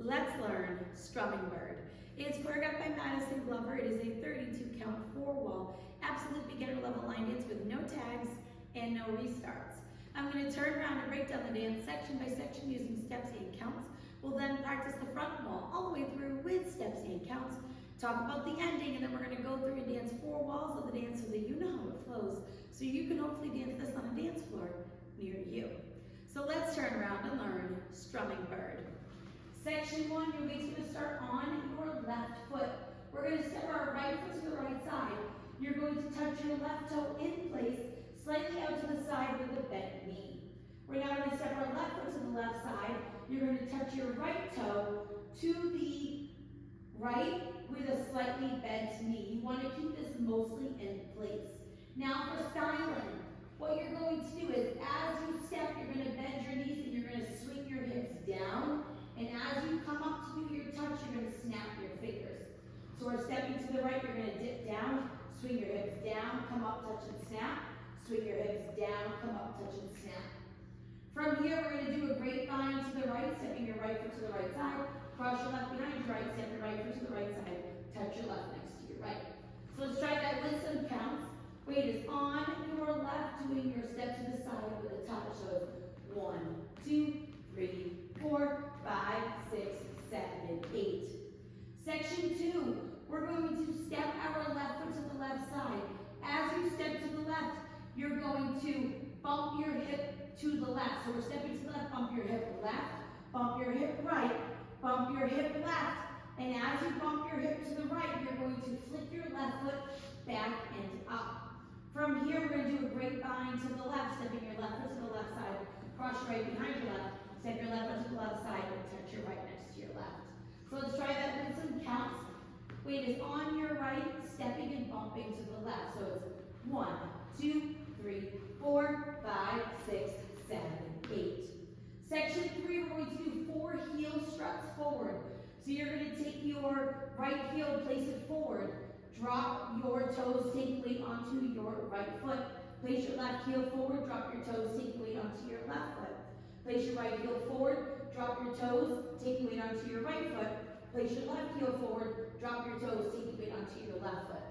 Let's learn Strummingbird. It's choreographed by Maddison Glover. It is a 32 count, 4-wall, absolute beginner level line dance with no tags and no restarts. I'm going to turn around and break down the dance section by section using steps and counts. We'll then practice the front wall all the way through with steps and counts, talk about the ending, and then we're going to go through and dance 4 walls of the dance so that you know how it flows, so you can hopefully dance this on a dance floor near you. So let's turn around and learn Strummingbird. Section 1, you're going to start on your left foot. We're going to step our right foot to the right side. You're going to touch your left toe in place, slightly out to the side with a bent knee. We're now going to step our left foot to the left side. You're going to touch your right toe to the right with a slightly bent knee. You want to keep this mostly in place. Now for styling, what you're going to do is as you step, you're going to bend your knees and you're going to swing your hips down. And as you come up to do your touch, you're going to snap your fingers. So we're stepping to the right, you're going to dip down, swing your hips down, come up, touch and snap. Swing your hips down, come up, touch and snap. From here, we're going to do a grapevine to the right, stepping your right foot to the right side. Cross your left behind your right, step your right foot to the right side, touch your left next to your right. So let's try that with some counts. Weight is on your left, doing your step to the side with a touch. So it's 1, 2, 3, 4, 5, 6, 7, 8. Section 2, we're going to step our left foot to the left side. As you step to the left, you're going to bump your hip to the left. So we're stepping to the left, bump your hip left, bump your hip right, bump your hip left. And as you bump your hip to the right, you're going to flick your left foot back and up. From here, we're going to do a grapevine to the left, stepping your left foot to the left side, cross your right behind your left, step your left foot to the left side, and touch your right next to your left. So let's try that with some counts. Weight is on your right, stepping and bumping to the left. So it's 1, 2, 3, 4, 5, 6, 7, 8. Section 3, we're going to do 4 heel struts forward. So you're going to take your right heel, place it forward. Drop your toes, take weight onto your right foot. Place your left heel forward, drop your toes, take weight onto your left foot. Place your right heel forward, drop your toes, take weight onto your right foot. Place your left heel forward, drop your toes, take weight onto your left foot.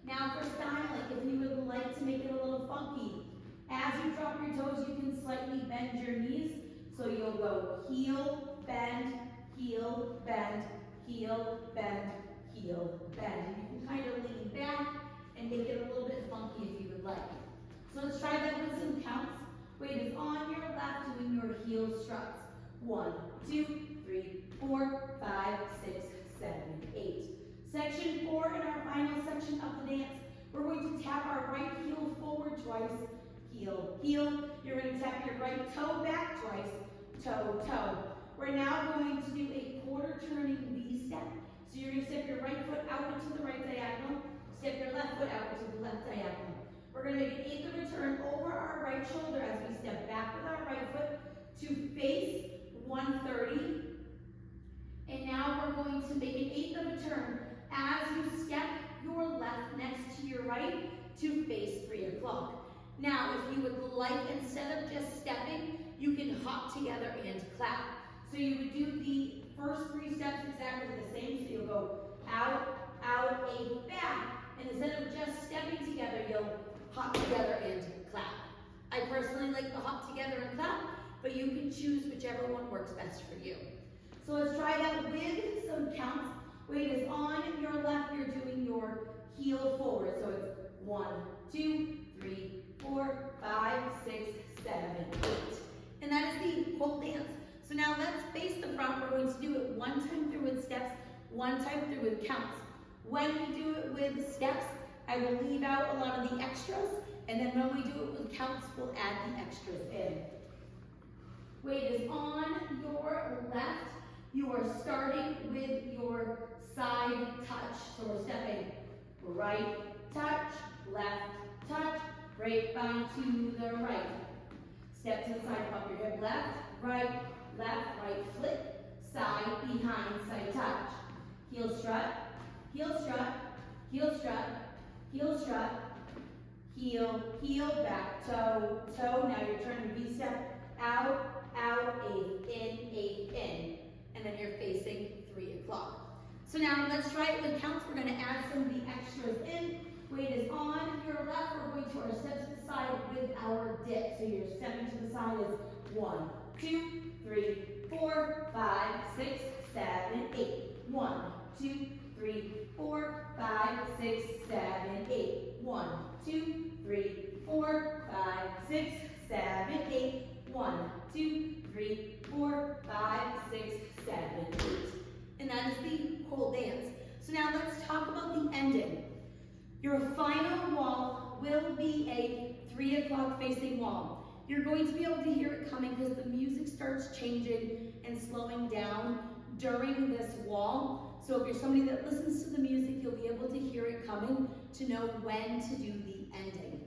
Now for styling, if you would like to make it a little funky, as you drop your toes, you can slightly bend your knees. So you'll go heel, bend, heel, bend, heel, bend, heel, bend. And you can kind of lean back and make it a little bit funky if you would like. So let's try that with some counts. Weight is on your left, doing your heel struts. 1, 2, 3, 4, 5, 6, 7, 8. Section 4, in our final section of the dance, we're going to tap our right heel forward twice, heel, heel. You're going to tap your right toe back twice, toe, toe. We're now going to do a quarter turning V step. So you're going to step your right foot out into the right diagonal, step your left foot out into the left diagonal. We're going to make an eighth of a turn over our right shoulder as we step back with our right foot to face 130. And now we're going to make an eighth of a turn as you step your left next to your right to face 3 o'clock. Now, if you would like, instead of just stepping, you can hop together and clap. So you would do the first 3 steps exactly the same. So you'll go out, out, 8, back. And instead of just stepping together, you'll hop together and clap. I personally like the hop together and clap, but you can choose whichever one works best for you. So let's try that with some counts. Weight is on your left, you're doing your heel forward. So it's 1, 2, 3, 4, 5, 6, 7, 8. And that is the whole dance. So now let's face the front. We're going to do it 1 time through with steps, 1 time through with counts. When we do it with steps, I will leave out a lot of the extras, and then when we do it with counts, we'll add the extras in. Weight is on your left. You are starting with your side touch. So we're stepping right touch, left touch, grapevine to the right. Step to the side, bump your hip left, right, flick, side, behind, side touch. Heel strut, heel strut, heel strut, heel strut, heel, heel, back, toe, toe. Now you're turning V step, out, out, 8, in, 8, in. And then you're facing on your left, we're going to our step to the side with our dip. So your stepping to the side is 1, 2, 3, 4, 5, 6, 7, 8. 1, 2, 3, 4, 5, 6, 7, 8. 1, 2, 3, 4, 5, 6, 7, 8. 1, 2, 3, 4, 5, 6, 7, 8. And that is the whole dance. So now let's talk about the ending. Your final wall will be a 3 o'clock facing wall. You're going to be able to hear it coming because the music starts changing and slowing down during this wall. So if you're somebody that listens to the music, you'll be able to hear it coming to know when to do the ending.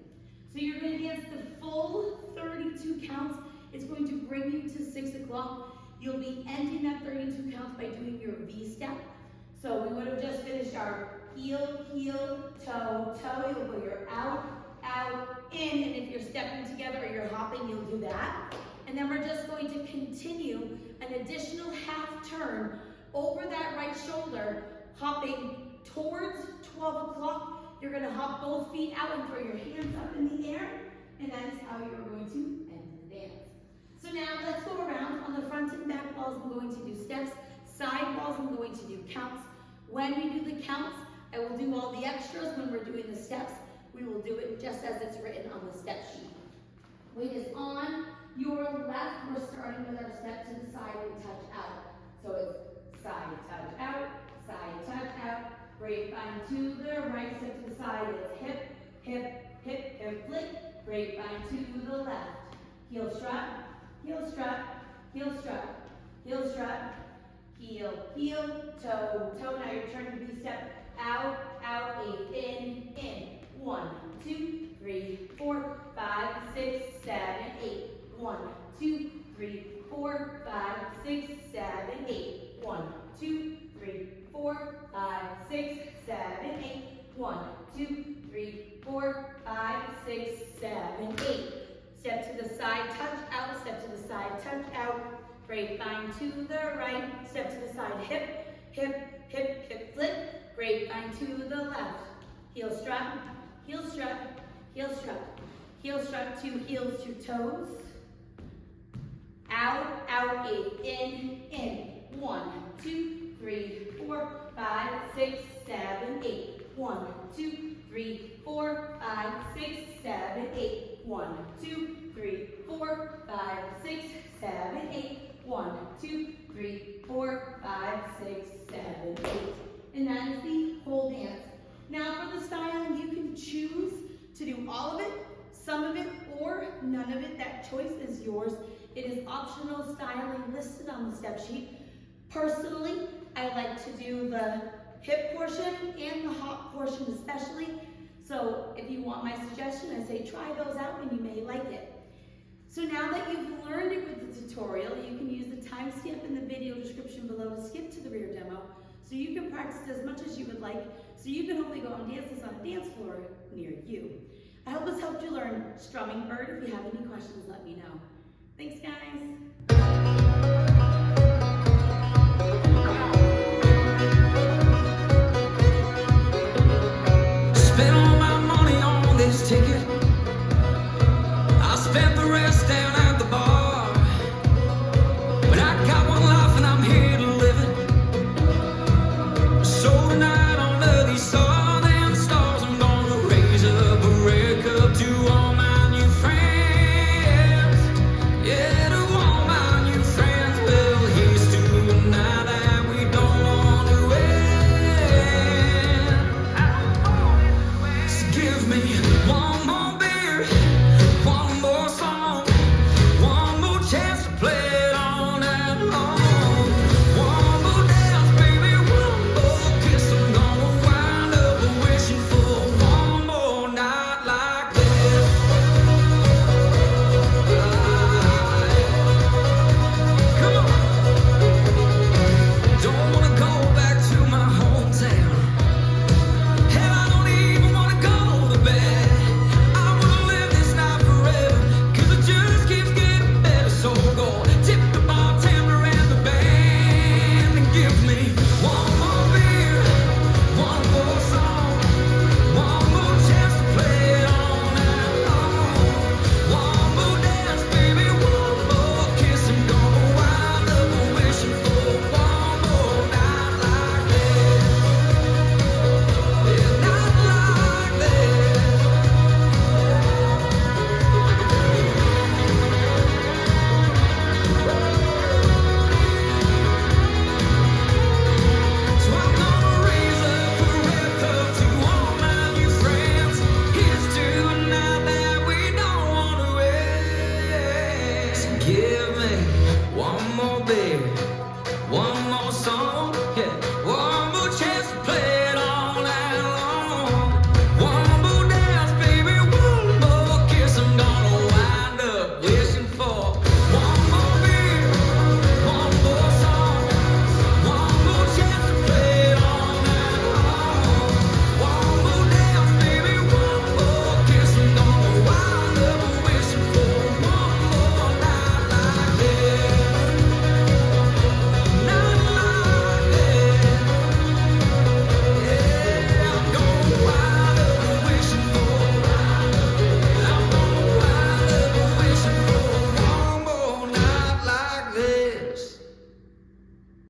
So you're going to dance the full 32 counts. It's going to bring you to 6 o'clock. You'll be ending that 32 counts by doing your V step. So we would have just finished our heel, heel, toe, toe. You'll go your out, out, in. And if you're stepping together or you're hopping, you'll do that. And then we're just going to continue an additional half turn over that right shoulder, hopping towards 12 o'clock. You're going to hop both feet out and throw your hands up in the air. And that is how you're going to end the dance. So now let's go around. On the front and back walls, I'm going to do steps. Side walls, I'm going to do counts. When we do the counts, I will do all the extras. When we're doing the steps, we will do it just as it's written on the step sheet. Weight is on your left. We're starting with our step to the side and touch out. So it's side, touch out, side, touch out. Grapevine to the right, step to the side. It's hip, hip, hip, hip, flick. Grapevine to the left. Heel strut, heel strut, heel strut, heel strut. Heel, heel, toe, toe. Now you're turning V step. Out, out, 8, in. 1, 2, 3, 4, 5, 6, 7, 8. 1, 2, 3, 4, 5, 6, 7, 8. 1, 2, 3, 4, 5, 6, 7, 8. 1, 2, 3, 4, 5, 6, 7, 8. Step to the side, touch out, step to the side, touch out. Grapevine to the right, step to the side, hip, hip, hip, hip, flip. Grapevine to the left. Heel strut, heel strut, heel strut. Heel strut, 2 heels, 2 toes. Out, out, 8, in. 1, 2, 3, 4, 5, 6, 7, 8. 1, 2, 3, 4, 5, 6, 7, 8. 1, 2, 3, 4, 5, 6, 7, 8. 1, 2, 3, 4, 5, 6, 7, 8. And that is the whole dance. Now for the styling, you can choose to do all of it, some of it, or none of it. That choice is yours. It is optional styling listed on the step sheet. Personally, I like to do the hip portion and the hop portion especially. So if you want my suggestion, I say try those out and you may like it. So now that you've learned it with the tutorial, you can use the timestamp in the video description below to skip to the rear demo so you can practice as much as you would like so you can hopefully go and dance this on a dance floor near you. I hope this helped you learn Strummingbird. If you have any questions, let me know. Thanks, guys. Spent all my money on this ticket. I spent the rest down at the bar. But I got one life and I'm here to live it. So tonight under these southern stars, I'm gonna raise up a red cup to all my new friends. Give me one more beer, one more song, yeah.